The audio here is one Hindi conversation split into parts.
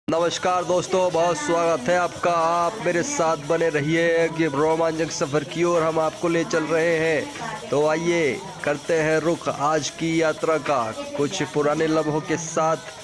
नमस्कार दोस्तों, बहुत स्वागत है आपका। आप मेरे साथ बने रहिए कि रोमांचक सफ़र की ओर हम आपको ले चल रहे हैं। तो आइए करते हैं रुख आज की यात्रा का कुछ पुराने लम्हों के साथ।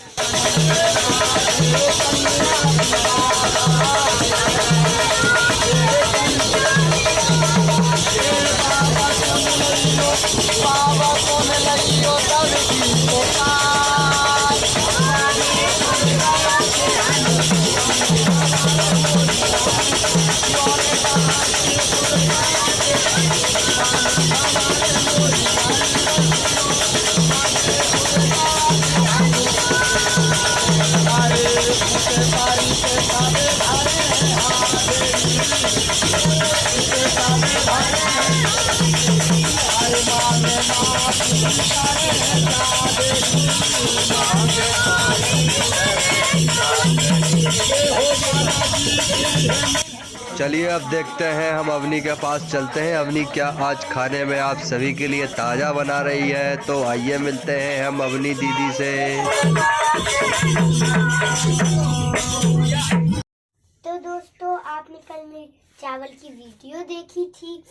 चलिए अब देखते हैं, हम अवनी के पास चलते हैं। अवनी क्या आज खाने में आप सभी के लिए ताज़ा बना रही है। तो आइए मिलते हैं हम अवनी दीदी से। तो दोस्तों, आपने कल मेरी चावल की वीडियो देखी थी,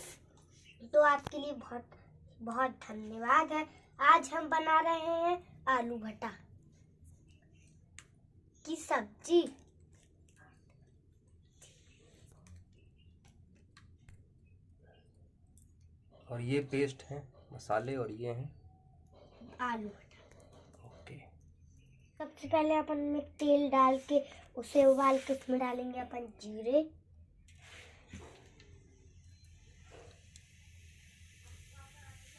तो आपके लिए बहुत बहुत धन्यवाद है। आज हम बना रहे हैं आलू भटा की सब्जी। और ये पेस्ट है मसाले, और ये हैं आलू भटा। ओके। सबसे पहले अपन में तेल डाल के उसे उबाल के उसमें डालेंगे अपन जीरे,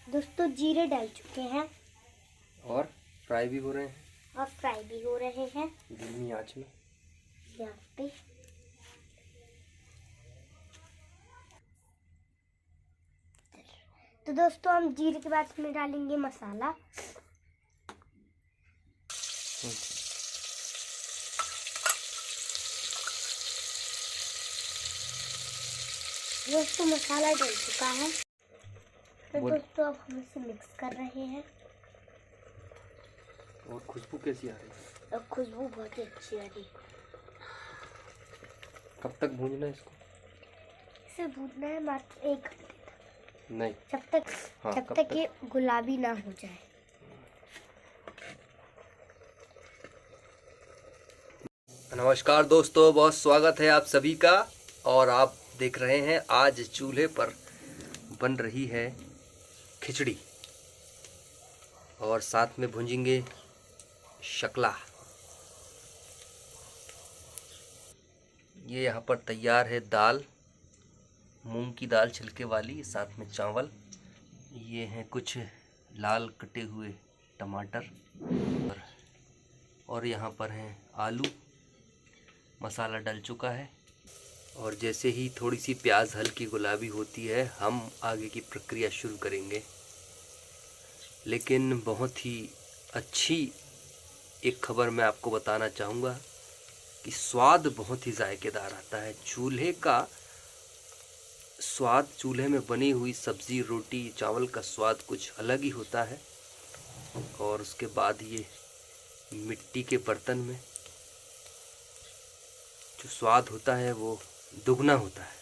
दोस्तों जीरे डाल चुके हैं और फ्राई भी हो रहे हैं, और फ्राई भी हो रहे हैं धीमी आंच में यहाँ पे। तो दोस्तों, हम जीरे के बाद इसमें डालेंगे मसाला। दोस्तों मसाला डल चुका है, तो दोस्तों अब हम इसे मिक्स कर रहे हैं। और खुशबू कैसी आ रही है? अब खुशबू बहुत ही अच्छी आ रही है। कब तक भूनना है इसको? इसे भूनना है मात्र 1 घंटे तक। नहीं, जब तक ये गुलाबी ना हो जाए। नमस्कार दोस्तों, बहुत स्वागत है आप सभी का। और आप देख रहे हैं आज चूल्हे पर बन रही है खिचड़ी, और साथ में भूंजेंगे शकला। ये यहाँ पर तैयार है दाल, मूंग की दाल छिलके वाली, साथ में चावल। ये हैं कुछ लाल कटे हुए टमाटर, और यहाँ पर हैं आलू। मसाला डल चुका है, और जैसे ही थोड़ी सी प्याज हल्की गुलाबी होती है, हम आगे की प्रक्रिया शुरू करेंगे। लेकिन बहुत ही अच्छी एक खबर मैं आपको बताना चाहूँगा कि स्वाद बहुत ही जायकेदार आता है। चूल्हे का स्वाद, चूल्हे में बनी हुई सब्ज़ी, रोटी, चावल का स्वाद कुछ अलग ही होता है। और उसके बाद ये मिट्टी के बर्तन में जो स्वाद होता है वो दुगना होता है।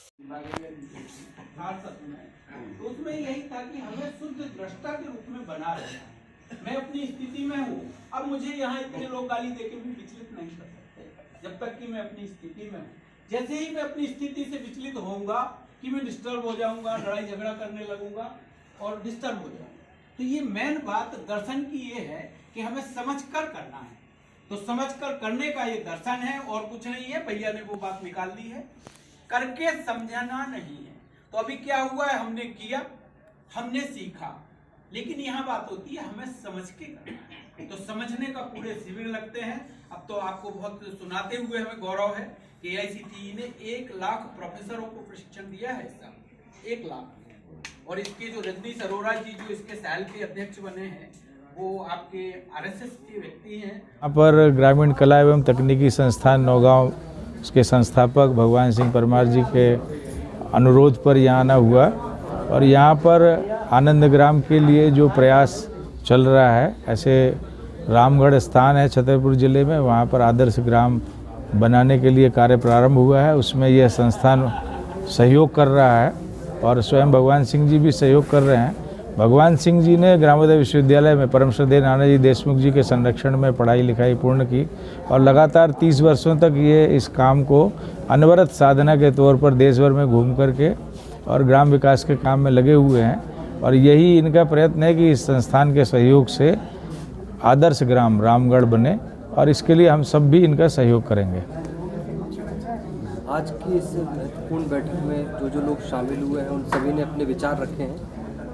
तो उसमें यही था कि हमें शुद्ध दृष्टा के रूप में बना रहना है। मैं अपनी स्थिति में हूँ। अब मुझे यहाँ इतने लोग गाली देके भी विचलित नहीं कर सकते जब तक कि मैं अपनी स्थिति में हूँ। जैसे ही मैं अपनी स्थिति से विचलित होऊंगा कि मैं डिस्टर्ब हो जाऊंगा, लड़ाई झगड़ा करने लगूंगा और डिस्टर्ब हो जाऊंगा। तो ये मेन बात दर्शन की ये है कि हमें समझ कर करना है। तो समझ कर करने का ये दर्शन है, और कुछ नहीं है। भैया ने वो बात निकाल दी है, करके समझना नहीं है। तो अभी क्या हुआ है, हमने किया, हमने सीखा, लेकिन यहाँ बात होती है हमें समझ के करना है। तो समझने का पूरे शिविर लगते हैं। अब तो आपको बहुत सुनाते हुए हमें गौरव है कि AICTE ने 1 लाख प्रोफेसरों को प्रशिक्षण दिया है इस साल, 1 लाख। और इसके जो रजनीश अरोड़ा जी जो इसके साल के अध्यक्ष बने हैं, वो आपके RSS के व्यक्ति हैं। यहाँ पर ग्रामीण कला एवं तकनीकी संस्थान नौगांव, उसके संस्थापक भगवान सिंह परमार जी के अनुरोध पर यहाँ आना हुआ। और यहाँ पर आनंद ग्राम के लिए जो प्रयास चल रहा है, ऐसे रामगढ़ स्थान है छतरपुर ज़िले में, वहाँ पर आदर्श ग्राम बनाने के लिए कार्य प्रारंभ हुआ है। उसमें यह संस्थान सहयोग कर रहा है और स्वयं भगवान सिंह जी भी सहयोग कर रहे हैं। भगवान सिंह जी ने ग्रामोदय विश्वविद्यालय में परम श्रद्धेय नानाजी देशमुख जी के संरक्षण में पढ़ाई लिखाई पूर्ण की और लगातार 30 वर्षों तक ये इस काम को अनवरत साधना के तौर पर देश भर में घूम करके और ग्राम विकास के काम में लगे हुए हैं। और यही इनका प्रयत्न है कि इस संस्थान के सहयोग से आदर्श ग्राम रामगढ़ बने और इसके लिए हम सब भी इनका सहयोग करेंगे। आज की इस महत्वपूर्ण बैठक में जो लोग शामिल हुए हैं उन सभी ने अपने विचार रखे हैं,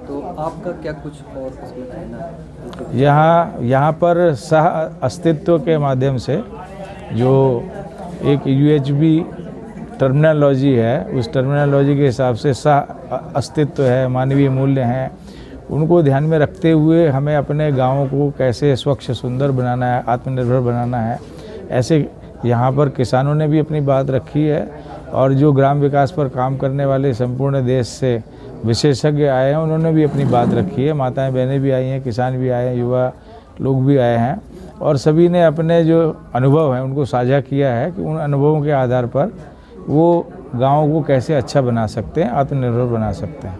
तो आपका क्या कुछ और इसमें कहना है? यहाँ पर सह अस्तित्व के माध्यम से जो एक UHB टर्मिनोलॉजी है, उस टर्मिनोलॉजी के हिसाब से सह अस्तित्व है, मानवीय मूल्य हैं, उनको ध्यान में रखते हुए हमें अपने गाँव को कैसे स्वच्छ सुंदर बनाना है, आत्मनिर्भर बनाना है। ऐसे यहाँ पर किसानों ने भी अपनी बात रखी है और जो ग्राम विकास पर काम करने वाले संपूर्ण देश से विशेषज्ञ आए हैं उन्होंने भी अपनी बात रखी है। माताएं बहनें भी आई हैं, किसान भी आए हैं, युवा लोग भी आए हैं और सभी ने अपने जो अनुभव हैं उनको साझा किया है कि उन अनुभवों के आधार पर वो गाँव को कैसे अच्छा बना सकते हैं, आत्मनिर्भर बना सकते हैं।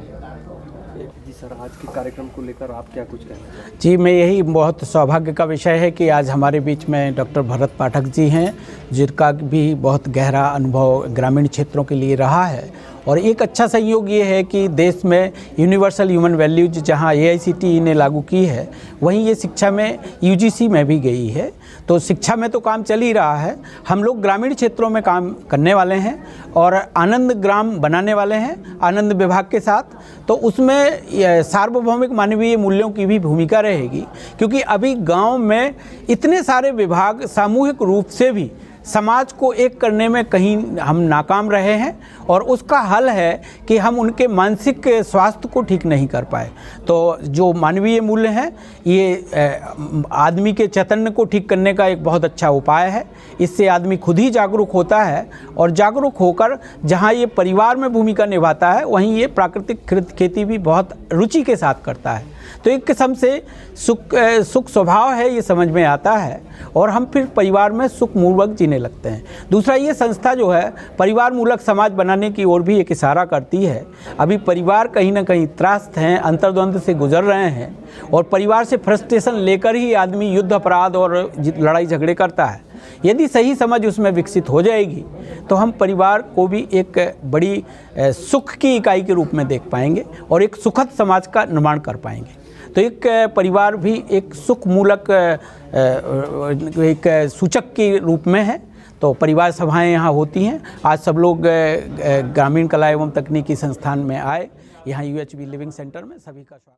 जी सर, आज के कार्यक्रम को लेकर आप क्या कुछ कहना चाहते हैं? जी, मैं यही बहुत सौभाग्य का विषय है कि आज हमारे बीच में डॉक्टर भरत पाठक जी हैं, जिनका भी बहुत गहरा अनुभव ग्रामीण क्षेत्रों के लिए रहा है। और एक अच्छा संयोग ये है कि देश में यूनिवर्सल ह्यूमन वैल्यूज जहाँ AICTE ने लागू की है, वहीं ये शिक्षा में UGC में भी गई है। तो शिक्षा में तो काम चल ही रहा है, हम लोग ग्रामीण क्षेत्रों में काम करने वाले हैं और आनंद ग्राम बनाने वाले हैं आनंद विभाग के साथ। तो उसमें सार्वभौमिक मानवीय मूल्यों की भी भूमिका रहेगी, क्योंकि अभी गांव में इतने सारे विभाग सामूहिक रूप से भी समाज को एक करने में कहीं हम नाकाम रहे हैं और उसका हल है कि हम उनके मानसिक स्वास्थ्य को ठीक नहीं कर पाए। तो जो मानवीय मूल्य हैं ये आदमी के चैतन्य को ठीक करने का एक बहुत अच्छा उपाय है। इससे आदमी खुद ही जागरूक होता है और जागरूक होकर जहाँ ये परिवार में भूमिका निभाता है वहीं ये प्राकृतिक खेती भी बहुत रुचि के साथ करता है। तो एक किस्म से सुख स्वभाव है, ये समझ में आता है और हम फिर परिवार में सुखपूर्वक जीने लगते हैं। दूसरा, ये संस्था जो है परिवार मूलक समाज बनाने की ओर भी एक इशारा करती है। अभी परिवार कहीं ना कहीं त्रस्त हैं, अंतर्द्वंद से गुजर रहे हैं और परिवार से फ्रस्ट्रेशन लेकर ही आदमी युद्ध अपराध और लड़ाई झगड़े करता है। यदि सही समझ उसमें विकसित हो जाएगी तो हम परिवार को भी एक बड़ी सुख की इकाई के रूप में देख पाएंगे और एक सुखद समाज का निर्माण कर पाएंगे। तो एक परिवार भी एक सुख मूलक एक सूचक के रूप में है। तो परिवार सभाएं यहाँ होती हैं। आज सब लोग ग्रामीण कला एवं तकनीकी संस्थान में आए, यहाँ UHB लिविंग सेंटर में सभी का स्वागत।